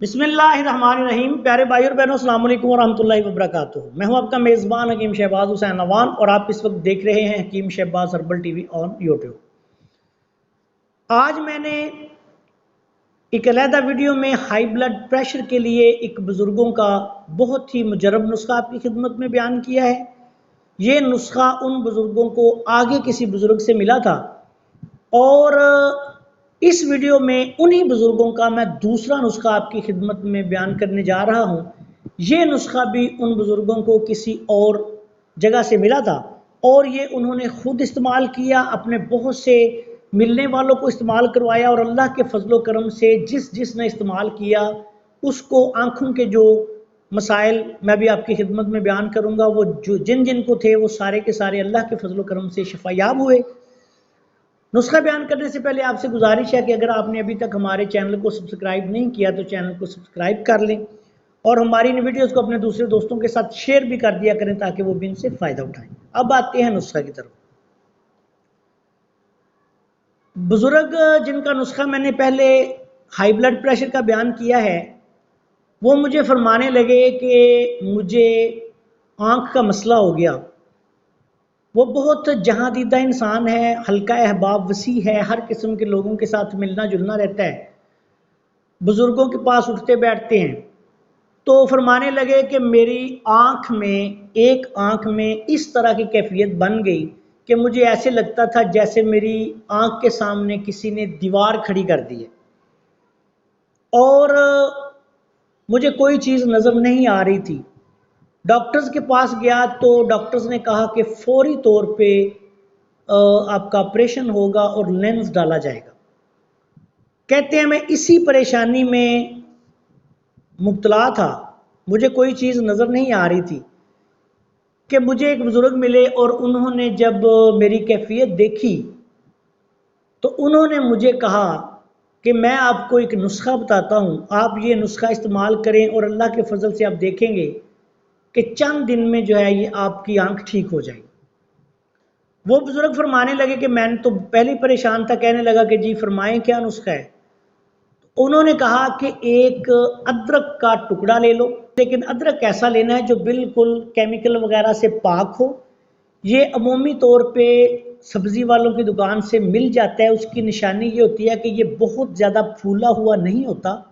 बिस्मिल्लाहिर्रहमानिर्रहीम। प्यारे भाई और बहनों, अस्सलाम वालेकुम वरहमतुल्लाहि वबरकातुहू। मैं हूं आपका मेज़बान हकीम शहबाज हुसैन नवान और आप इस वक्त देख रहे हैं Hakim Shahbaz herbal TV on YouTube. आज मैंने एक अलहदा वीडियो में हाई ब्लड प्रेशर के लिए एक बुज़ुर्गों का बहुत ही मुजरब नुस्खा आपकी खिदमत में बयान किया है। ये नुस्खा उन बुज़ुर्गों को आगे किसी बुज़ुर्ग से मिला था और इस वीडियो में उन्हीं बुज़ुर्गों का मैं दूसरा नुस्खा आपकी खिदमत में बयान करने जा रहा हूँ। ये नुस्खा भी उन बुज़ुर्गों को किसी और जगह से मिला था और ये उन्होंने ख़ुद इस्तेमाल किया, अपने बहुत से मिलने वालों को इस्तेमाल करवाया और अल्लाह के फजलो करम से जिसने इस्तेमाल किया उसको आँखों के जो मसाइल मैं भी आपकी खिदमत में बयान करूँगा, वो जो जिन को थे वो सारे के सारे अल्लाह के फजलो करम से शफायाब हुए। नुस्खा बयान करने से पहले आपसे गुजारिश है कि अगर आपने अभी तक हमारे चैनल को सब्सक्राइब नहीं किया तो चैनल को सब्सक्राइब कर लें और हमारी इन वीडियोज़ को अपने दूसरे दोस्तों के साथ शेयर भी कर दिया करें ताकि वो भी इनसे फ़ायदा उठाएं। अब आते हैं नुस्खा की तरफ। बुजुर्ग जिनका नुस्खा मैंने पहले हाई ब्लड प्रेशर का बयान किया है, वो मुझे फरमाने लगे कि मुझे आँख का मसला हो गया। वो बहुत जहाँ दीदा इंसान है, हल्का अहबाब वसी है, हर किस्म के लोगों के साथ मिलना जुलना रहता है, बुज़ुर्गों के पास उठते बैठते हैं। तो फरमाने लगे कि मेरी आँख में, एक आँख में इस तरह की कैफियत बन गई कि मुझे ऐसे लगता था जैसे मेरी आँख के सामने किसी ने दीवार खड़ी कर दी है और मुझे कोई चीज़ नज़र नहीं आ रही थी। डॉक्टर्स के पास गया तो डॉक्टर्स ने कहा कि फौरी तौर पे आपका ऑपरेशन होगा और लेंस डाला जाएगा। कहते हैं मैं इसी परेशानी में मुब्तला था, मुझे कोई चीज़ नज़र नहीं आ रही थी कि मुझे एक बुज़ुर्ग मिले और उन्होंने जब मेरी कैफियत देखी तो उन्होंने मुझे कहा कि मैं आपको एक नुस्खा बताता हूँ, आप ये नुस्खा इस्तेमाल करें और अल्लाह के फजल से आप देखेंगे कि चंद दिन में जो है ये आपकी आंख ठीक हो जाएगी। वो बुजुर्ग फरमाने लगे कि मैंने तो पहले परेशान था, कहने लगा कि जी फरमाएं क्या नुस्खा है। उन्होंने कहा कि एक अदरक का टुकड़ा ले लो, लेकिन अदरक ऐसा लेना है जो बिल्कुल केमिकल वगैरह से पाक हो। ये अमूमी तौर पे सब्ज़ी वालों की दुकान से मिल जाता है। उसकी निशानी ये होती है कि ये बहुत ज़्यादा फूला हुआ नहीं होता,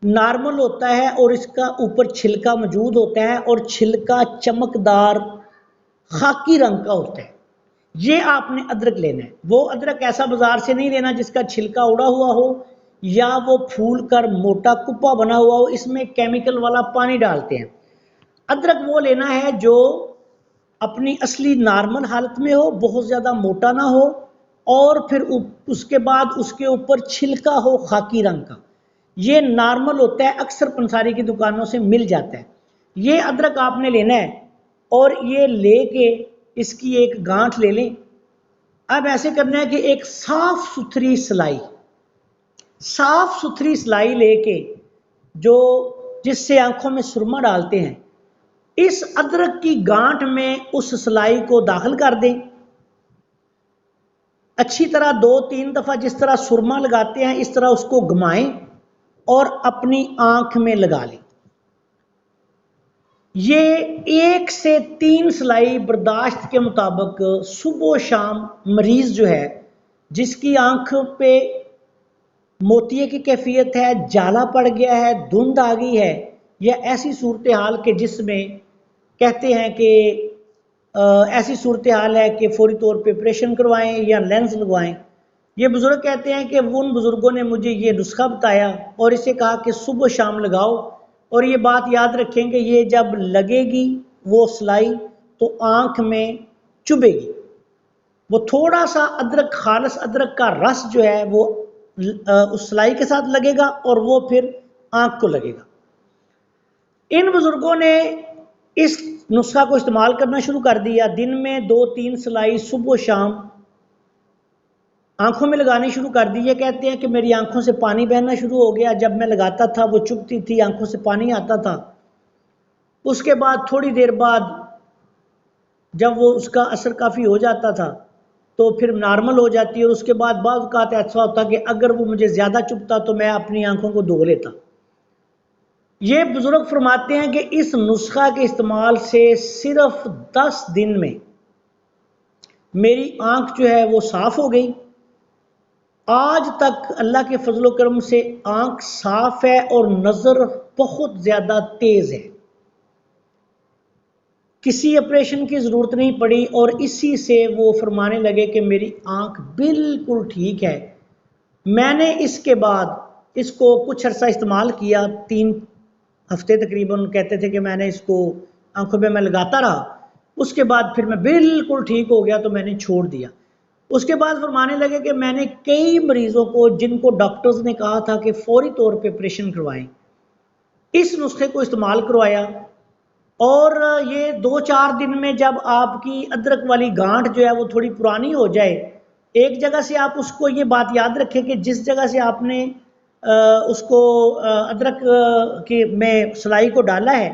नॉर्मल होता है और इसका ऊपर छिलका मौजूद होता है और छिलका चमकदार खाकी रंग का होता है। ये आपने अदरक लेना है। वो अदरक ऐसा बाजार से नहीं लेना जिसका छिलका उड़ा हुआ हो या वो फूल कर मोटा कुप्पा बना हुआ हो, इसमें केमिकल वाला पानी डालते हैं। अदरक वो लेना है जो अपनी असली नॉर्मल हालत में हो, बहुत ज़्यादा मोटा ना हो और फिर उसके बाद उसके ऊपर छिलका हो खाकी रंग का। ये नॉर्मल होता है, अक्सर पंसारी की दुकानों से मिल जाता है। ये अदरक आपने लेना है और ये लेके इसकी एक गांठ ले लें। अब ऐसे करना है कि एक साफ सुथरी सिलाई लेके जो जिससे आंखों में सुरमा डालते हैं, इस अदरक की गांठ में उस सिलाई को दाखिल कर दें। अच्छी तरह 2-3 दफ़ा जिस तरह सुरमा लगाते हैं इस तरह उसको घुमाएं और अपनी आंख में लगा लें। ये 1 से 3 सिलाई बर्दाश्त के मुताबिक सुबह शाम मरीज जो है, जिसकी आंख पे मोतिये की कैफियत है, जाला पड़ गया है, धुंध आ गई है, या ऐसी सूरत हाल के जिसमें कहते हैं कि ऐसी सूरत हाल है कि फौरी तौर पे ऑपरेशन करवाएं या लेंस लगवाएं। ये बुज़ुर्ग कहते हैं कि उन बुज़ुर्गों ने मुझे ये नुस्खा बताया और इसे कहा कि सुबह शाम लगाओ और ये बात याद रखें कि ये जब लगेगी वो सिलाई तो आँख में चुभेगी। वो थोड़ा सा अदरक, खालिस अदरक का रस जो है वो उस सिलाई के साथ लगेगा और वो फिर आँख को लगेगा। इन बुज़ुर्गों ने इस नुस्खा को इस्तेमाल करना शुरू कर दिया। दिन में 2-3 सिलाई सुबह शाम आंखों में लगानी शुरू कर दी। ये कहते हैं कि मेरी आंखों से पानी बहना शुरू हो गया। जब मैं लगाता था वो चुभती थी, आंखों से पानी आता था। उसके बाद थोड़ी देर बाद जब वो उसका असर काफ़ी हो जाता था तो फिर नॉर्मल हो जाती है और उसके बाद बाज़ औक़ात ऐसा होता कि अगर वो मुझे ज़्यादा चुभता तो मैं अपनी आंखों को धो लेता। ये बुजुर्ग फरमाते हैं कि इस नुस्खा के इस्तेमाल से सिर्फ 10 दिन में मेरी आंख जो है वो साफ हो गई। आज तक अल्लाह के फजल करम से आंख साफ है और नज़र बहुत ज़्यादा तेज़ है। किसी ऑपरेशन की ज़रूरत नहीं पड़ी और इसी से वो फरमाने लगे कि मेरी आंख बिल्कुल ठीक है। मैंने इसके बाद इसको कुछ अर्सा इस्तेमाल किया, 3 हफ्ते तकरीबन कहते थे कि मैंने इसको आंखों पे मैं लगाता रहा। उसके बाद फिर मैं बिल्कुल ठीक हो गया तो मैंने छोड़ दिया। उसके बाद फरमाने लगे कि मैंने कई मरीजों को जिनको डॉक्टर्स ने कहा था कि फौरी तौर पे ऑपरेशन करवाएं, इस नुस्खे को इस्तेमाल करवाया और ये 2-4 दिन में जब आपकी अदरक वाली गांठ जो है वो थोड़ी पुरानी हो जाए, एक जगह से आप उसको ये बात याद रखें कि जिस जगह से आपने उसको अदरक के में सलाई को डाला है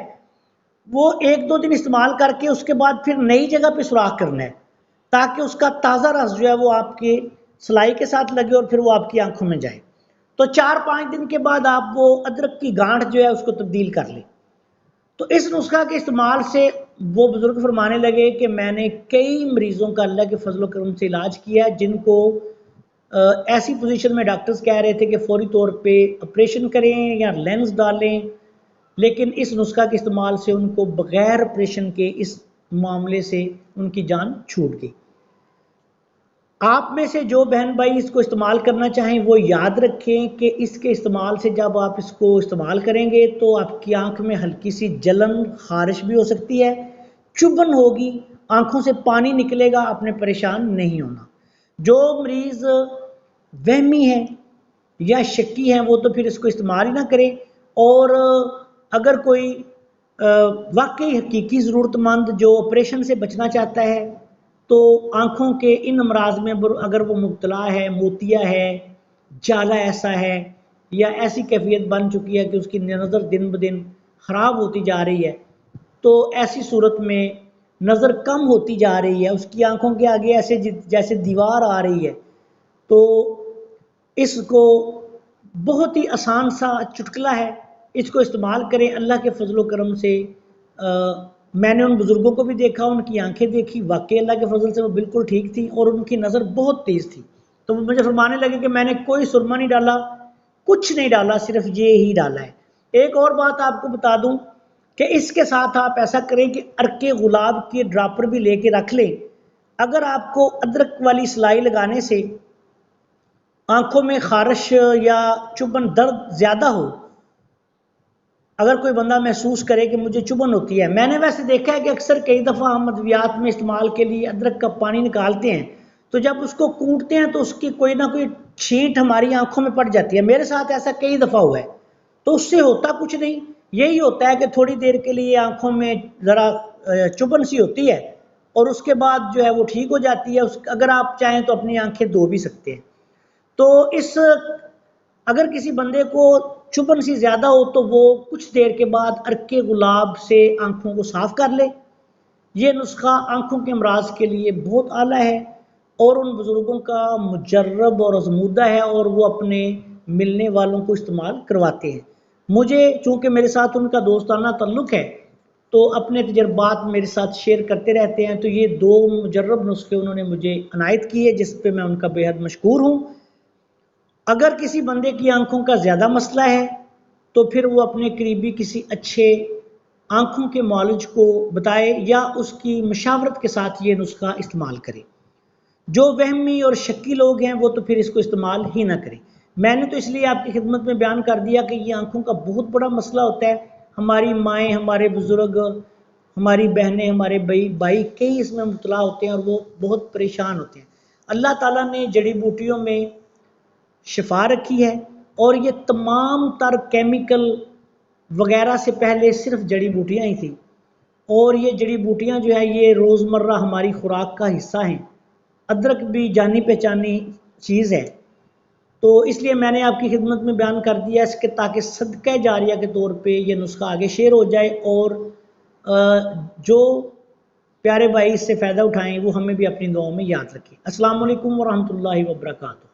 वो 1-2 दिन इस्तेमाल करके उसके बाद फिर नई जगह पे सुराख करना है ताकि उसका ताज़ा रस जो है वो आपके सलाई के साथ लगे और फिर वो आपकी आंखों में जाए। तो 4-5 दिन के बाद आप वो अदरक की गांठ जो है उसको तब्दील कर लें। तो इस नुस्खा के इस्तेमाल से वो बुजुर्ग फरमाने लगे कि मैंने कई मरीजों का अल्लाह के फजल करम से इलाज किया जिनको ऐसी पोजीशन में डॉक्टर्स कह रहे थे कि फौरी तौर पे ऑपरेशन करें या लेंस डालें, लेकिन इस नुस्खा के इस्तेमाल से उनको बग़ैर ऑपरेशन के इस मामले से उनकी जान छूट गई। आप में से जो बहन भाई इसको इस्तेमाल करना चाहें वो याद रखें कि इसके इस्तेमाल से जब आप इसको इस्तेमाल करेंगे तो आपकी आंख में हल्की सी जलन खारिश भी हो सकती है, चुभन होगी, आंखों से पानी निकलेगा, आपने परेशान नहीं होना। जो मरीज वहमी है या शक्की हैं वो तो फिर इसको इस्तेमाल ही ना करें। और अगर कोई वाकई हकीकी ज़रूरतमंद जो ऑपरेशन से बचना चाहता है तो आँखों के इन अमराज में अगर वो मुब्तला है, मोतिया है, जाला ऐसा है या ऐसी कैफियत बन चुकी है कि उसकी नज़र दिन ब दिन ख़राब होती जा रही है, तो ऐसी सूरत में नज़र कम होती जा रही है, उसकी आँखों के आगे ऐसे जैसे दीवार आ रही है, तो इसको बहुत ही आसान सा चुटकुला है, इसको इस्तेमाल करें। अल्लाह के फजल करम से मैंने उन बुज़ुर्गों को भी देखा, उनकी आंखें देखी, वाकई अल्लाह के फजल से वो बिल्कुल ठीक थी और उनकी नज़र बहुत तेज़ थी। तो वो मुझे फरमाने लगे कि मैंने कोई सुरमा नहीं डाला, कुछ नहीं डाला, सिर्फ ये ही डाला है। एक और बात आपको बता दूं कि इसके साथ आप ऐसा करें कि अर्के गुलाब के ड्रापर भी लेके रख लें। अगर आपको अदरक वाली सिलाई लगाने से आंखों में खारिश या चुभन दर्द ज़्यादा हो, अगर कोई बंदा महसूस करे कि मुझे चुभन होती है, मैंने वैसे देखा है कि अक्सर कई दफ़ा हम अद्वियात में इस्तेमाल के लिए अदरक का पानी निकालते हैं, तो जब उसको कूटते हैं तो उसकी कोई ना कोई छींट हमारी आंखों में पड़ जाती है। मेरे साथ ऐसा कई दफ़ा हुआ है। तो उससे होता कुछ नहीं, यही होता है कि थोड़ी देर के लिए आंखों में ज़रा चुभन सी होती है और उसके बाद जो है वो ठीक हो जाती है। अगर आप चाहें तो अपनी आंखें धो भी सकते हैं। तो अगर किसी बंदे को चुभन सी ज़्यादा हो तो वो कुछ देर के बाद अर्के गुलाब से आंखों को साफ कर ले। ये नुस्खा आंखों के अमराज के लिए बहुत आला है और उन बुज़ुर्गों का मुजर्रब और आज़मूदा है और वो अपने मिलने वालों को इस्तेमाल करवाते हैं। मुझे चूँकि मेरे साथ उनका दोस्ताना ताल्लुक़ है तो अपने तजर्बात मेरे साथ शेयर करते रहते हैं। तो ये 2 मुजर्रब नुस्खे उन्होंने मुझे अनायत किए जिस पे मैं उनका बेहद मशकूर हूँ। अगर किसी बंदे की आंखों का ज़्यादा मसला है तो फिर वो अपने करीबी किसी अच्छे आंखों के मुआलिज को बताए या उसकी मशावरत के साथ ये नुस्खा इस्तेमाल करे। जो वहमी और शक्की लोग हैं वो तो फिर इसको इस्तेमाल ही ना करें। मैंने तो इसलिए आपकी खिदमत में बयान कर दिया कि ये आंखों का बहुत बड़ा मसला होता है। हमारी माएँ, हमारे बुज़ुर्ग, हमारी बहनें, हमारे भाई कई इसमें मुब्तला होते हैं और वो बहुत परेशान होते हैं। अल्लाह ताला ने जड़ी बूटियों में शिफा रखी है और ये तमाम तर केमिकल वगैरह से पहले सिर्फ जड़ी बूटियाँ ही थी और ये जड़ी बूटियाँ जो है ये रोज़मर्रा हमारी खुराक का हिस्सा हैं। अदरक भी जानी पहचानी चीज़ है, तो इसलिए मैंने आपकी खिदमत में बयान कर दिया इसके ताकि सदका जारिया के तौर पे ये नुस्खा आगे शेयर हो जाए और जो प्यारे भाई इससे फ़ायदा उठाएँ वो हमें भी अपनी दुआओं में याद रखें। अस्सलाम वालेकुम व रहमतुल्लाहि व बरकातुहू।